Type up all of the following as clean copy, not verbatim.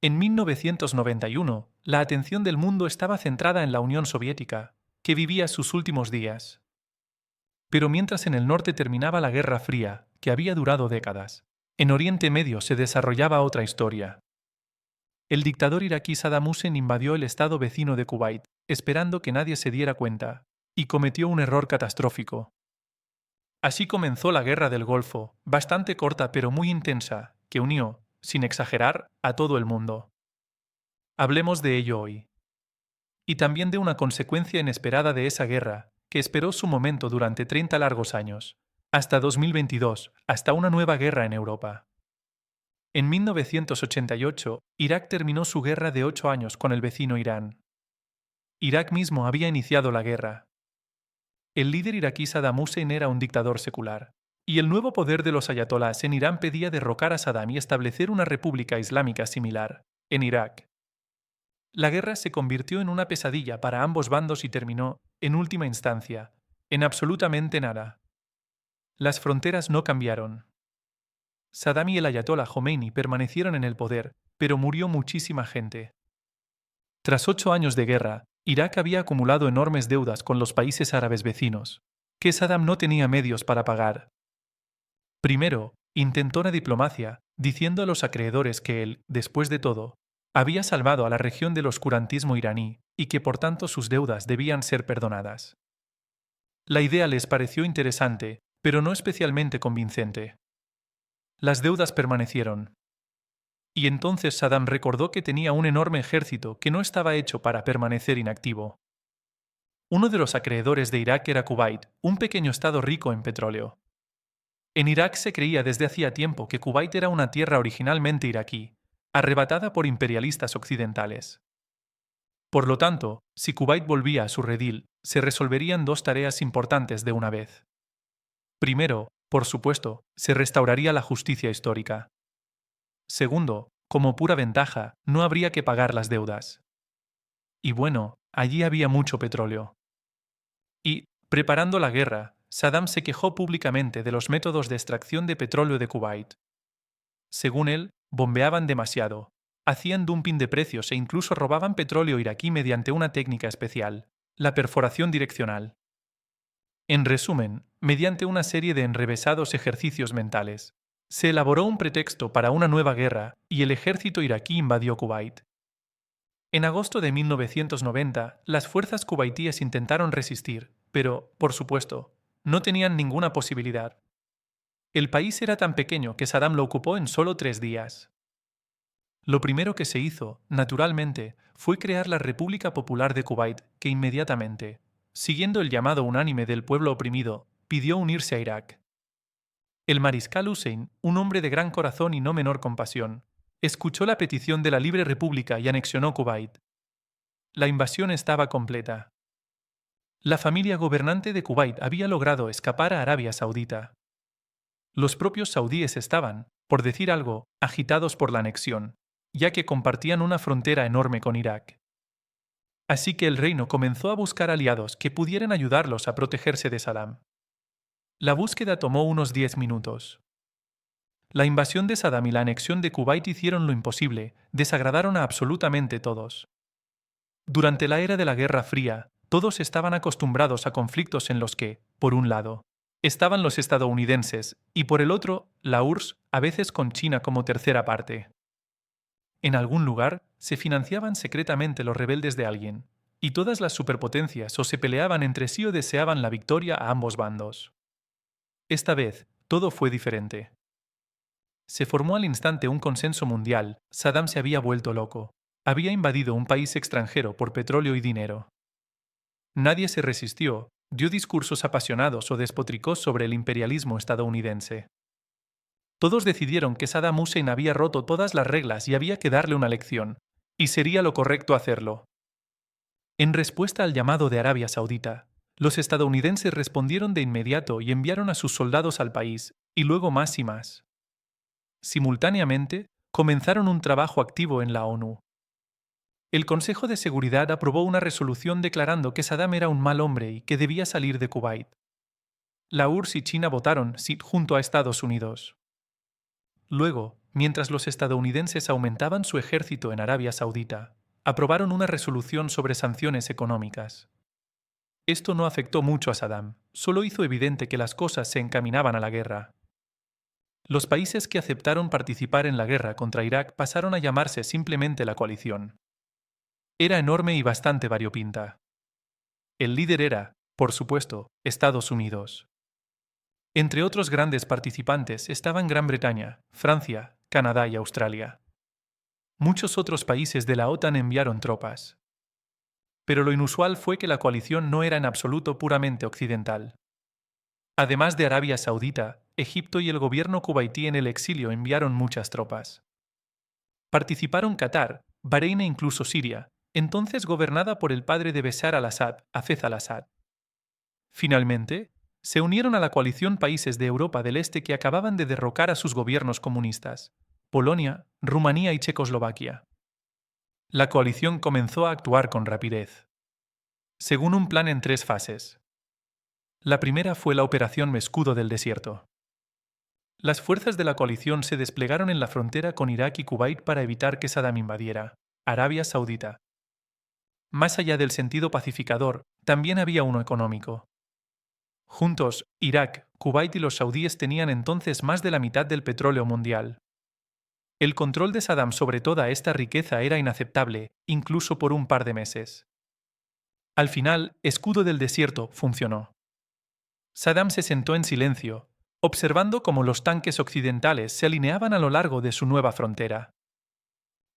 En 1991, la atención del mundo estaba centrada en la Unión Soviética, que vivía sus últimos días. Pero mientras en el norte terminaba la Guerra Fría, que había durado décadas, en Oriente Medio se desarrollaba otra historia. El dictador iraquí Saddam Hussein invadió el estado vecino de Kuwait, esperando que nadie se diera cuenta, y cometió un error catastrófico. Así comenzó la Guerra del Golfo, bastante corta pero muy intensa, que unió, sin exagerar, a todo el mundo. Hablemos de ello hoy. Y también de una consecuencia inesperada de esa guerra, que esperó su momento durante 30 largos años, hasta 2022, hasta una nueva guerra en Europa. En 1988, Irak terminó su guerra de 8 años con el vecino Irán. Irak mismo había iniciado la guerra. El líder iraquí Saddam Hussein era un dictador secular, y el nuevo poder de los ayatolás en Irán pedía derrocar a Saddam y establecer una república islámica similar, en Irak. La guerra se convirtió en una pesadilla para ambos bandos y terminó, en última instancia, en absolutamente nada. Las fronteras no cambiaron. Saddam y el ayatolá Khomeini permanecieron en el poder, pero murió muchísima gente. Tras 8 años de guerra, Irak había acumulado enormes deudas con los países árabes vecinos, que Saddam no tenía medios para pagar. Primero, intentó la diplomacia, diciendo a los acreedores que él, después de todo, había salvado a la región del oscurantismo iraní y que por tanto sus deudas debían ser perdonadas. La idea les pareció interesante, pero no especialmente convincente. Las deudas permanecieron. Y entonces Saddam recordó que tenía un enorme ejército que no estaba hecho para permanecer inactivo. Uno de los acreedores de Irak era Kuwait, un pequeño estado rico en petróleo. En Irak se creía desde hacía tiempo que Kuwait era una tierra originalmente iraquí, arrebatada por imperialistas occidentales. Por lo tanto, si Kuwait volvía a su redil, se resolverían dos tareas importantes de una vez. Primero, por supuesto, se restauraría la justicia histórica. Segundo, como pura ventaja, no habría que pagar las deudas. Y bueno, allí había mucho petróleo. Y, preparando la guerra, Saddam se quejó públicamente de los métodos de extracción de petróleo de Kuwait. Según él, bombeaban demasiado, hacían dumping de precios e incluso robaban petróleo iraquí mediante una técnica especial, la perforación direccional. En resumen, mediante una serie de enrevesados ejercicios mentales, se elaboró un pretexto para una nueva guerra y el ejército iraquí invadió Kuwait. En agosto de 1990, las fuerzas cubaitíes intentaron resistir, pero, por supuesto, no tenían ninguna posibilidad. El país era tan pequeño que Saddam lo ocupó en solo 3 días. Lo primero que se hizo, naturalmente, fue crear la República Popular de Kuwait, que inmediatamente, siguiendo el llamado unánime del pueblo oprimido, pidió unirse a Irak. El mariscal Hussein, un hombre de gran corazón y no menor compasión, escuchó la petición de la libre república y anexionó Kuwait. La invasión estaba completa. La familia gobernante de Kuwait había logrado escapar a Arabia Saudita. Los propios saudíes estaban, por decir algo, agitados por la anexión, ya que compartían una frontera enorme con Irak. Así que el reino comenzó a buscar aliados que pudieran ayudarlos a protegerse de Saddam. La búsqueda tomó unos 10 minutos. La invasión de Saddam y la anexión de Kuwait hicieron lo imposible, desagradaron a absolutamente todos. Durante la era de la Guerra Fría, todos estaban acostumbrados a conflictos en los que, por un lado, estaban los estadounidenses y por el otro, la URSS, a veces con China como tercera parte. En algún lugar, se financiaban secretamente los rebeldes de alguien, y todas las superpotencias o se peleaban entre sí o deseaban la victoria a ambos bandos. Esta vez, todo fue diferente. Se formó al instante un consenso mundial. Saddam se había vuelto loco. Había invadido un país extranjero por petróleo y dinero. Nadie se resistió, dio discursos apasionados o despotricó sobre el imperialismo estadounidense. Todos decidieron que Saddam Hussein había roto todas las reglas y había que darle una lección, y sería lo correcto hacerlo. En respuesta al llamado de Arabia Saudita, los estadounidenses respondieron de inmediato y enviaron a sus soldados al país, y luego más y más. Simultáneamente, comenzaron un trabajo activo en la ONU. El Consejo de Seguridad aprobó una resolución declarando que Saddam era un mal hombre y que debía salir de Kuwait. La URSS y China votaron sí junto a Estados Unidos. Luego, Mientras los estadounidenses aumentaban su ejército en Arabia Saudita, aprobaron una resolución sobre sanciones económicas. Esto no afectó mucho a Saddam, solo hizo evidente que las cosas se encaminaban a la guerra. Los países que aceptaron participar en la guerra contra Irak pasaron a llamarse simplemente la coalición. Era enorme y bastante variopinta. El líder era, por supuesto, Estados Unidos. Entre otros grandes participantes estaban Gran Bretaña, Francia, Canadá y Australia. Muchos otros países de la OTAN enviaron tropas. Pero lo inusual fue que la coalición no era en absoluto puramente occidental. Además de Arabia Saudita, Egipto y el gobierno kuwaití en el exilio enviaron muchas tropas. Participaron Qatar, Bahrein e incluso Siria, entonces gobernada por el padre de Bashar al-Assad, Hafez al-Assad. Finalmente, se unieron a la coalición países de Europa del Este que acababan de derrocar a sus gobiernos comunistas: Polonia, Rumanía y Checoslovaquia. La coalición comenzó a actuar con rapidez, según un plan en 3 fases. La primera fue la Operación Escudo del Desierto. Las fuerzas de la coalición se desplegaron en la frontera con Irak y Kuwait para evitar que Saddam invadiera Arabia Saudita. Más allá del sentido pacificador, también había uno económico. Juntos, Irak, Kuwait y los saudíes tenían entonces más de la mitad del petróleo mundial. El control de Saddam sobre toda esta riqueza era inaceptable, incluso por un par de meses. Al final, Escudo del Desierto funcionó. Saddam se sentó en silencio, observando cómo los tanques occidentales se alineaban a lo largo de su nueva frontera.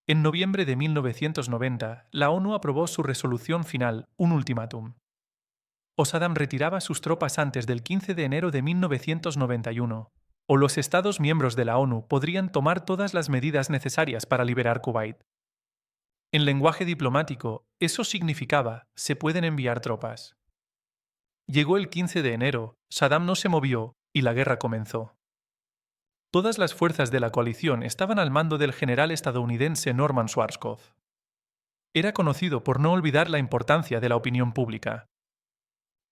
En noviembre de 1990, la ONU aprobó su resolución final, un ultimátum. O Saddam retiraba sus tropas antes del 15 de enero de 1991, o los Estados miembros de la ONU podrían tomar todas las medidas necesarias para liberar Kuwait. En lenguaje diplomático, eso significaba: se pueden enviar tropas. Llegó el 15 de enero, Saddam no se movió, y la guerra comenzó. Todas las fuerzas de la coalición estaban al mando del general estadounidense Norman Schwarzkopf. Era conocido por no olvidar la importancia de la opinión pública.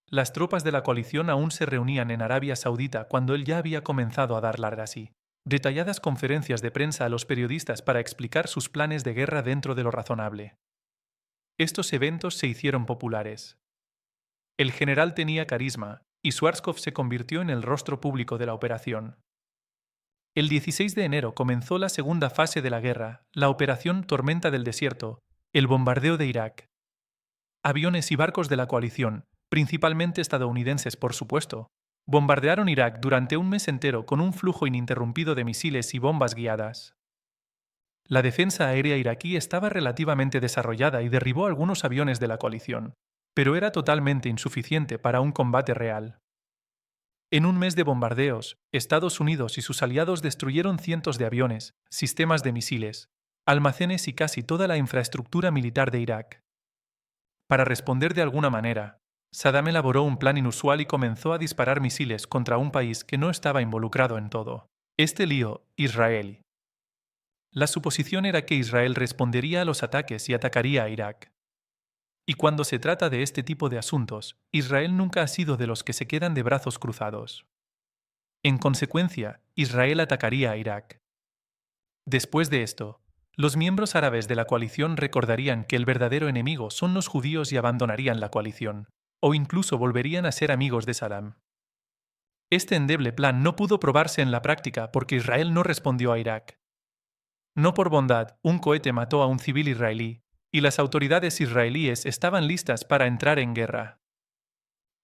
Las tropas de la coalición aún se reunían en Arabia Saudita cuando él ya había comenzado a dar largas y detalladas conferencias de prensa a los periodistas para explicar sus planes de guerra dentro de lo razonable. Estos eventos se hicieron populares. El general tenía carisma, y Schwarzkopf se convirtió en el rostro público de la operación. El 16 de enero comenzó la segunda fase de la guerra, la Operación Tormenta del Desierto, el bombardeo de Irak. Aviones y barcos de la coalición, principalmente estadounidenses por supuesto, bombardearon Irak durante un mes entero con un flujo ininterrumpido de misiles y bombas guiadas. La defensa aérea iraquí estaba relativamente desarrollada y derribó algunos aviones de la coalición, pero era totalmente insuficiente para un combate real. En un mes de bombardeos, Estados Unidos y sus aliados destruyeron cientos de aviones, sistemas de misiles, almacenes y casi toda la infraestructura militar de Irak. Para responder de alguna manera, Saddam elaboró un plan inusual y comenzó a disparar misiles contra un país que no estaba involucrado en todo este lío: Israel. La suposición era que Israel respondería a los ataques y atacaría a Irak. Y cuando se trata de este tipo de asuntos, Israel nunca ha sido de los que se quedan de brazos cruzados. En consecuencia, Israel atacaría a Irak. Después de esto, los miembros árabes de la coalición recordarían que el verdadero enemigo son los judíos y abandonarían la coalición, o incluso volverían a ser amigos de Saddam. Este endeble plan no pudo probarse en la práctica porque Israel no respondió a Irak. No por bondad, un cohete mató a un civil israelí, y las autoridades israelíes estaban listas para entrar en guerra.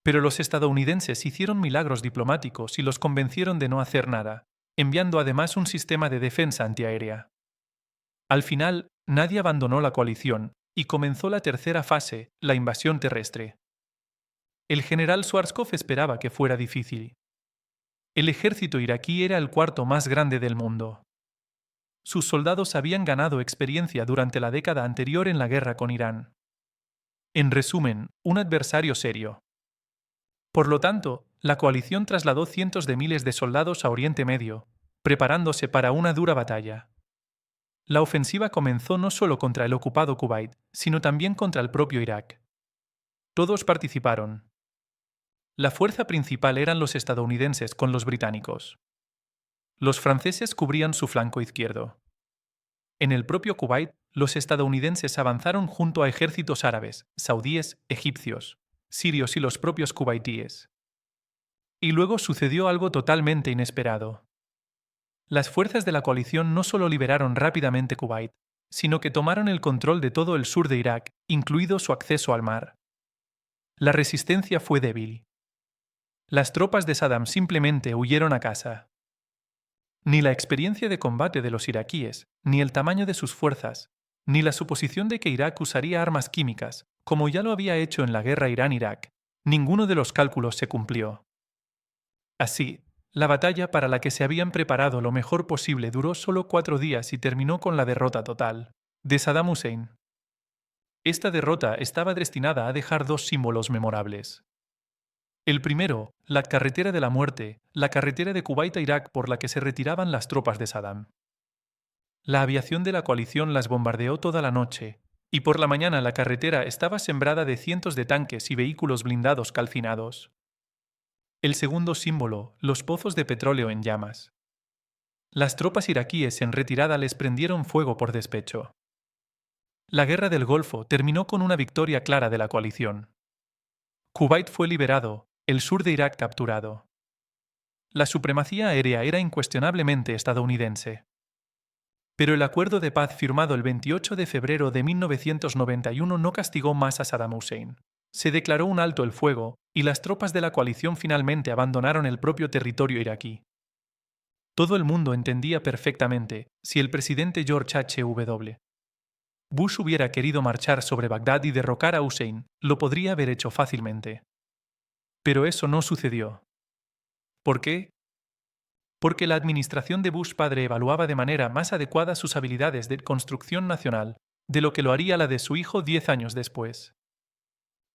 Pero los estadounidenses hicieron milagros diplomáticos y los convencieron de no hacer nada, enviando además un sistema de defensa antiaérea. Al final, nadie abandonó la coalición, y comenzó la tercera fase, la invasión terrestre. El general Schwarzkopf esperaba que fuera difícil. El ejército iraquí era el cuarto más grande del mundo. Sus soldados habían ganado experiencia durante la década anterior en la guerra con Irán. En resumen, un adversario serio. Por lo tanto, la coalición trasladó cientos de miles de soldados a Oriente Medio, preparándose para una dura batalla. La ofensiva comenzó no solo contra el ocupado Kuwait, sino también contra el propio Irak. Todos participaron. La fuerza principal eran los estadounidenses con los británicos. Los franceses cubrían su flanco izquierdo. En el propio Kuwait, los estadounidenses avanzaron junto a ejércitos árabes, saudíes, egipcios, sirios y los propios kuwaitíes. Y luego sucedió algo totalmente inesperado. Las fuerzas de la coalición no solo liberaron rápidamente Kuwait, sino que tomaron el control de todo el sur de Irak, incluido su acceso al mar. La resistencia fue débil. Las tropas de Saddam simplemente huyeron a casa. Ni la experiencia de combate de los iraquíes, ni el tamaño de sus fuerzas, ni la suposición de que Irak usaría armas químicas, como ya lo había hecho en la guerra Irán-Irak, ninguno de los cálculos se cumplió. Así, la batalla para la que se habían preparado lo mejor posible duró solo 4 días y terminó con la derrota total de Saddam Hussein. Esta derrota estaba destinada a dejar 2 símbolos memorables. El primero, la carretera de la muerte, la carretera de Kuwait a Irak por la que se retiraban las tropas de Saddam. La aviación de la coalición las bombardeó toda la noche, y por la mañana la carretera estaba sembrada de cientos de tanques y vehículos blindados calcinados. El segundo símbolo, los pozos de petróleo en llamas. Las tropas iraquíes en retirada les prendieron fuego por despecho. La guerra del Golfo terminó con una victoria clara de la coalición. Kuwait fue liberado, el sur de Irak capturado. La supremacía aérea era incuestionablemente estadounidense. Pero el acuerdo de paz firmado el 28 de febrero de 1991 no castigó más a Saddam Hussein. Se declaró un alto el fuego, y las tropas de la coalición finalmente abandonaron el propio territorio iraquí. Todo el mundo entendía perfectamente, si el presidente George H.W. Bush hubiera querido marchar sobre Bagdad y derrocar a Hussein, lo podría haber hecho fácilmente. Pero eso no sucedió. ¿Por qué? Porque la administración de Bush padre evaluaba de manera más adecuada sus habilidades de construcción nacional de lo que lo haría la de su hijo 10 años después.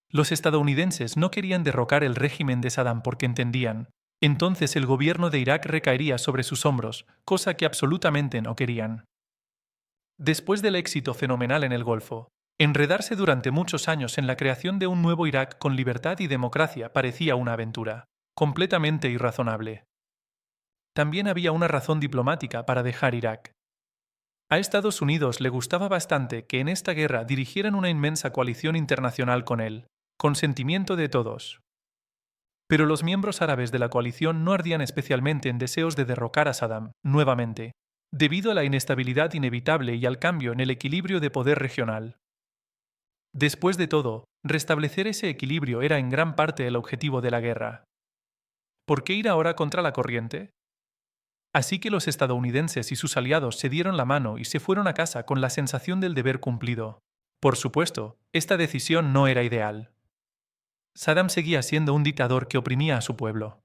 Los estadounidenses no querían derrocar el régimen de Saddam porque entendían, entonces el gobierno de Irak recaería sobre sus hombros, cosa que absolutamente no querían. Después del éxito fenomenal en el Golfo, enredarse durante muchos años en la creación de un nuevo Irak con libertad y democracia parecía una aventura, completamente irrazonable. También había una razón diplomática para dejar Irak. A Estados Unidos le gustaba bastante que en esta guerra dirigieran una inmensa coalición internacional con él, consentimiento de todos. Pero los miembros árabes de la coalición no ardían especialmente en deseos de derrocar a Saddam, nuevamente, debido a la inestabilidad inevitable y al cambio en el equilibrio de poder regional. Después de todo, restablecer ese equilibrio era en gran parte el objetivo de la guerra. ¿Por qué ir ahora contra la corriente? Así que los estadounidenses y sus aliados se dieron la mano y se fueron a casa con la sensación del deber cumplido. Por supuesto, esta decisión no era ideal. Saddam seguía siendo un dictador que oprimía a su pueblo.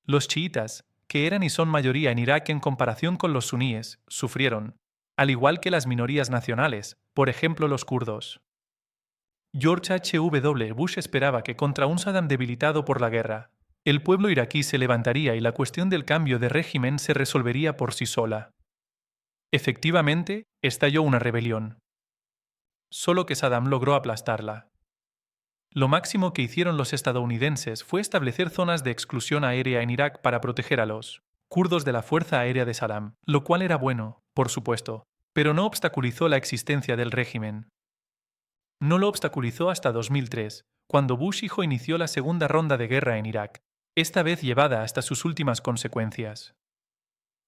Los chiitas, que eran y son mayoría en Irak en comparación con los suníes, sufrieron, al igual que las minorías nacionales, por ejemplo los kurdos. George H.W. Bush esperaba que contra un Saddam debilitado por la guerra, el pueblo iraquí se levantaría y la cuestión del cambio de régimen se resolvería por sí sola. Efectivamente, estalló una rebelión. Solo que Saddam logró aplastarla. Lo máximo que hicieron los estadounidenses fue establecer zonas de exclusión aérea en Irak para proteger a los kurdos de la Fuerza Aérea de Saddam, lo cual era bueno, por supuesto, pero no obstaculizó la existencia del régimen. No lo obstaculizó hasta 2003, cuando Bush hijo inició la segunda ronda de guerra en Irak, esta vez llevada hasta sus últimas consecuencias.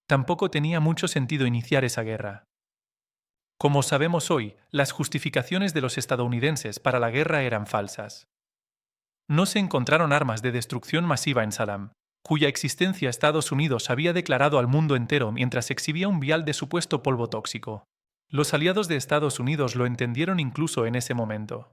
Tampoco tenía mucho sentido iniciar esa guerra. Como sabemos hoy, las justificaciones de los estadounidenses para la guerra eran falsas. No se encontraron armas de destrucción masiva en Saddam, cuya existencia Estados Unidos había declarado al mundo entero mientras exhibía un vial de supuesto polvo tóxico. Los aliados de Estados Unidos lo entendieron incluso en ese momento.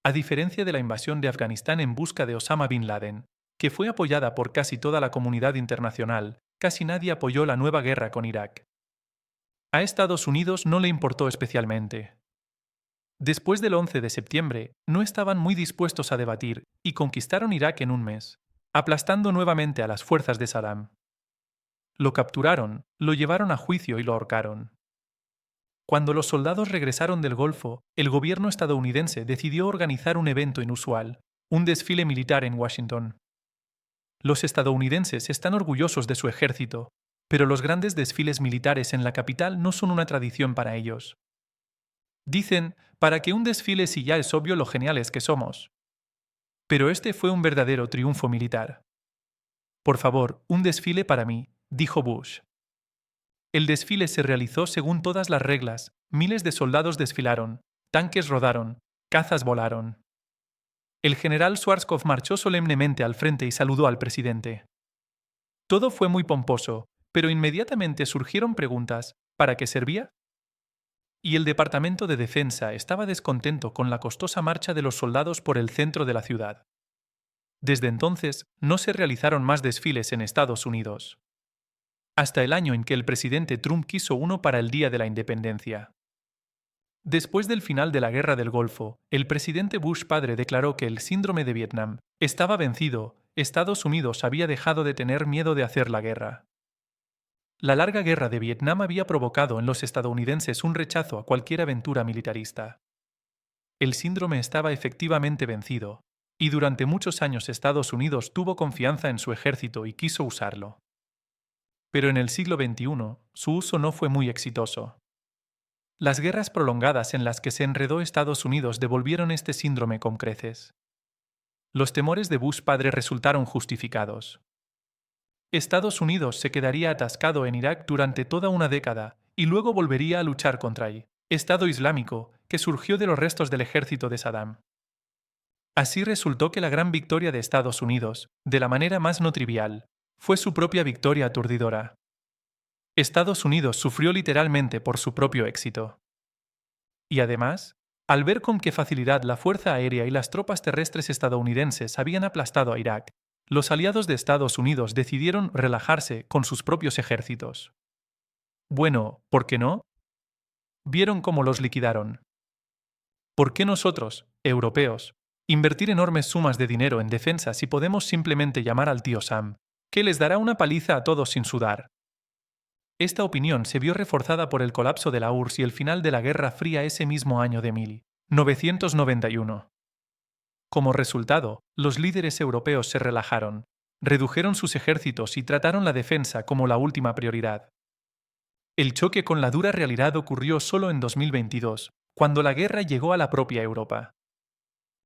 A diferencia de la invasión de Afganistán en busca de Osama Bin Laden, que fue apoyada por casi toda la comunidad internacional, casi nadie apoyó la nueva guerra con Irak. A Estados Unidos no le importó especialmente. Después del 11 de septiembre, no estaban muy dispuestos a debatir y conquistaron Irak en un mes, aplastando nuevamente a las fuerzas de Saddam. Lo capturaron, lo llevaron a juicio y lo ahorcaron. Cuando los soldados regresaron del Golfo, el gobierno estadounidense decidió organizar un evento inusual, un desfile militar en Washington. Los estadounidenses están orgullosos de su ejército, pero los grandes desfiles militares en la capital no son una tradición para ellos. Dicen, para que un desfile si ya es obvio lo geniales que somos. Pero este fue un verdadero triunfo militar. Por favor, un desfile para mí, dijo Bush. El desfile se realizó según todas las reglas, miles de soldados desfilaron, tanques rodaron, cazas volaron. El general Schwarzkopf marchó solemnemente al frente y saludó al presidente. Todo fue muy pomposo, pero inmediatamente surgieron preguntas: ¿para qué servía? Y el Departamento de Defensa estaba descontento con la costosa marcha de los soldados por el centro de la ciudad. Desde entonces, no se realizaron más desfiles en Estados Unidos. Hasta el año en que el presidente Trump quiso uno para el Día de la Independencia. Después del final de la Guerra del Golfo, el presidente Bush padre declaró que el síndrome de Vietnam estaba vencido. Estados Unidos había dejado de tener miedo de hacer la guerra. La larga guerra de Vietnam había provocado en los estadounidenses un rechazo a cualquier aventura militarista. El síndrome estaba efectivamente vencido, y durante muchos años Estados Unidos tuvo confianza en su ejército y quiso usarlo. Pero en el siglo XXI, su uso no fue muy exitoso. Las guerras prolongadas en las que se enredó Estados Unidos devolvieron este síndrome con creces. Los temores de Bush padre resultaron justificados. Estados Unidos se quedaría atascado en Irak durante toda una década y luego volvería a luchar contra el Estado Islámico, que surgió de los restos del ejército de Saddam. Así resultó que la gran victoria de Estados Unidos, de la manera más no trivial, fue su propia victoria aturdidora. Estados Unidos sufrió literalmente por su propio éxito. Y además, al ver con qué facilidad la Fuerza Aérea y las tropas terrestres estadounidenses habían aplastado a Irak, los aliados de Estados Unidos decidieron relajarse con sus propios ejércitos. Bueno, ¿por qué no? Vieron cómo los liquidaron. ¿Por qué nosotros, europeos, invertir enormes sumas de dinero en defensa si podemos simplemente llamar al tío Sam, que les dará una paliza a todos sin sudar? Esta opinión se vio reforzada por el colapso de la URSS y el final de la Guerra Fría ese mismo año de 1991. Como resultado, los líderes europeos se relajaron, redujeron sus ejércitos y trataron la defensa como la última prioridad. El choque con la dura realidad ocurrió solo en 2022, cuando la guerra llegó a la propia Europa.